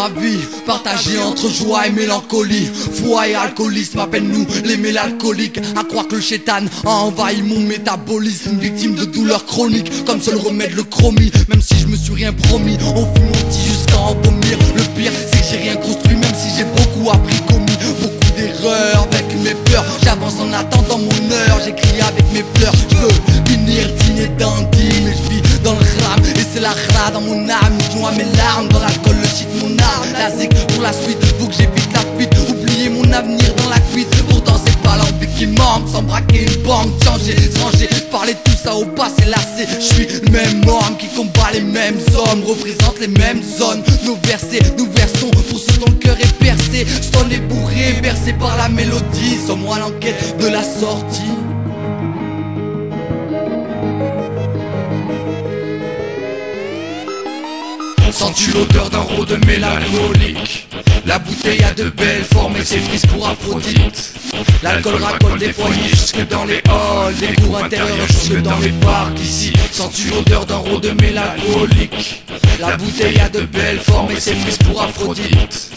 ma vie, partagée entre joie et mélancolie. Foi et alcoolisme, appelle-nous les mélancoliques. À croire que le chétan a envahi mon métabolisme. Victime de douleurs chroniques, comme seul remède le chromie. Même si je me suis rien promis, on fume mon petit jusqu'à en vomir. Le pire c'est que j'ai rien construit, même si j'ai beaucoup appris, commis beaucoup d'erreurs avec mes peurs. J'avance en attendant mon heure, j'écris avec mes pleurs. Je veux finir digne et dandy, mais je vis dans le ram. Et c'est la khra dans mon âme, je noie mes larmes dans l'alcool, le shit mon âme. La zik pour la suite, faut que j'évite la fuite. Oublier mon avenir dans la cuite. Pourtant c'est pas l'envie qui manque, sans braquer une banque, changer, se ranger. Parler tout ça au passé lassé. Je suis le même homme qui combat les mêmes hommes, représente les mêmes zones. Nos versets, nous versons pour ceux dont le cœur est percé. Stone et bourré, bercé par la mélodie. Sommes-moi à l'enquête de la sortie. Sens-tu l'odeur d'un rôde mélancolique? La bouteille a de belles formes et ses prises pour Aphrodite. L'alcool racole des foyers jusque dans les halls, des cours intérieurs jusque dans les parcs. Ici, sens-tu l'odeur d'un rôde mélancolique? La bouteille a de belles formes et ses prises pour Aphrodite.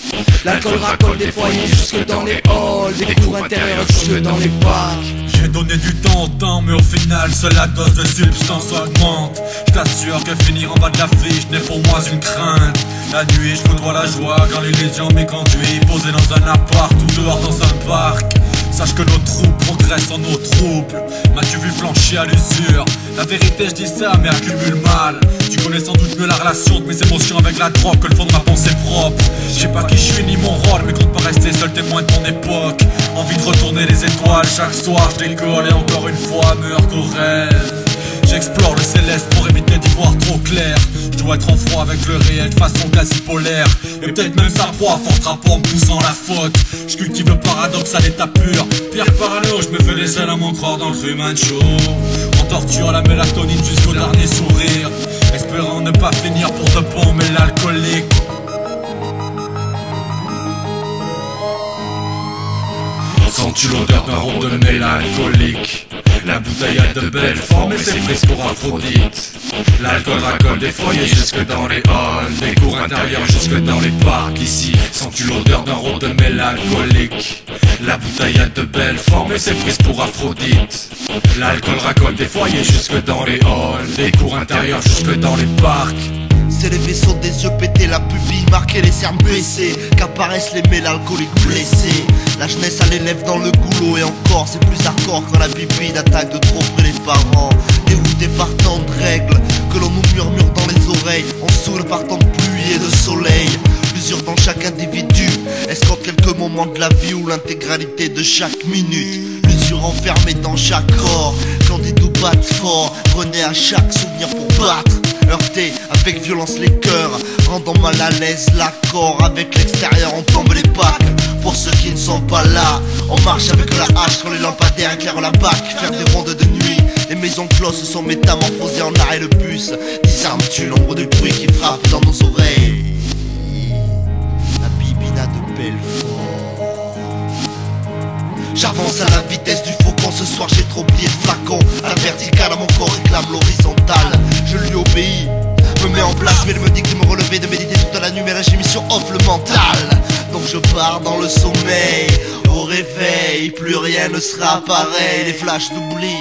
L'alcool racole des foyers jusque dans les halls, des cours intérieurs jusque dans les parcs. J'ai donné du temps au temps, mais au final seule la dose de substance augmente. Je t'assure que finir en bas de la fiche n'est pour moi une crainte. La nuit je côtoie la joie quand l'illusion m'est conduit. Posé dans un appart ou dehors dans un parc. Sache que nos troupes progressent en nos troubles. M'as-tu vu flancher à l'usure? La vérité je dis ça mais accumule mal. Tu connais sans doute mieux la relation de mes émotions avec la drogue que le fond de ma pensée propre. Je sais pas qui je suis ni mon rôle, mais compte pas rester seul témoin de mon époque. Envie de retourner les étoiles chaque soir, je décolle et encore une fois meurt au rêve. J'explore le céleste pour éviter d'y voir trop clair. Je dois être en froid avec le réel de façon quasi polaire. Et peut-être même sa proie forcera pas en me poussant la faute. Je cultive le paradoxe à l'état pur. Pierre parano, je me fais les ailes à mon croire dans le Truman Show. On torture la mélatonine jusqu'au dernier sourire, espérant ne pas finir pour de bon mais l'alcoolique. Sens-tu l'odeur d'un rôde mélancolique? La bouteille a de belles formes et ses prises pour Aphrodite. L'alcool racole des foyers jusque dans les halls, des cours intérieurs jusque dans les parcs. Ici, sens-tu l'odeur d'un rôde mélancolique? La bouteille a de belles formes et ses prises pour Aphrodite. L'alcool racole des foyers jusque dans les halls, des cours intérieurs jusque dans les parcs. C'est les vaisseaux des yeux pétés, la pupille marquée, les cernes baissées, qu'apparaissent les mélancoliques blessés. La jeunesse a les lèvres dans le goulot et encore c'est plus hardcore quand la bibine attaque de trop près les parents. Déroutés par tant de règles que l'on nous murmure dans les oreilles. On saoule par tant de pluie et de soleil. L'usure dans chaque individu escompte quelques moments de la vie ou l'intégralité de chaque minute. L'usure enfermée dans chaque corps, quand des doux battent fort. Prenez à chaque souvenir pour battre, heurter avec violence les cœurs, rendant mal à l'aise l'accord avec l'extérieur. On tombe les packs pour ceux qui ne sont pas là. On marche avec la hache quand les lampadaires éclairent la BAC. Faire des rondes de nuit, les maisons closes sont métamorphosées en arrêt. Le bus disarme-tu l'ombre du bruit qui frappe dans nos oreilles? La bibine a de belles formes. J'avance à la vitesse du faucon. Ce soir j'ai trop oublié le flacon. À la verticale, à mon corps réclame l'horizontale. Je lui obéis, me mets en place, mais il me dit de me relever, de méditer toute la nuit. Mais là j'ai mis sur off le mental, donc je pars dans le sommeil. Au réveil, plus rien ne sera pareil. Les flashs d'oubli,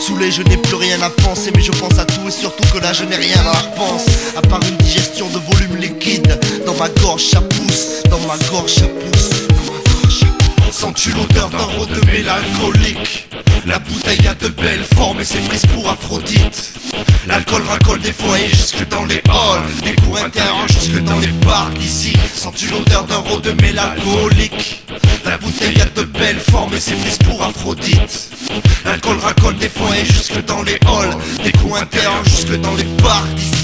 saoulé je n'ai plus rien à penser. Mais je pense à tout et surtout que là je n'ai rien à penser. À part une digestion de volume liquide. Dans ma gorge ça pousse, dans ma gorge ça pousse. Sens-tu l'odeur d'un rôde mélancolique? La bouteille a de belles formes et ses prises pour Aphrodite. L'alcool racole des foyers jusque dans les halls, des cours intérieurs jusque dans les parcs. Ici, sens-tu l'odeur d'un rôde mélancolique? La bouteille a de belles formes et ses prises pour Aphrodite. L'alcool racole des foyers jusque dans les halls, des cours intérieurs jusque dans les parcs. Ici,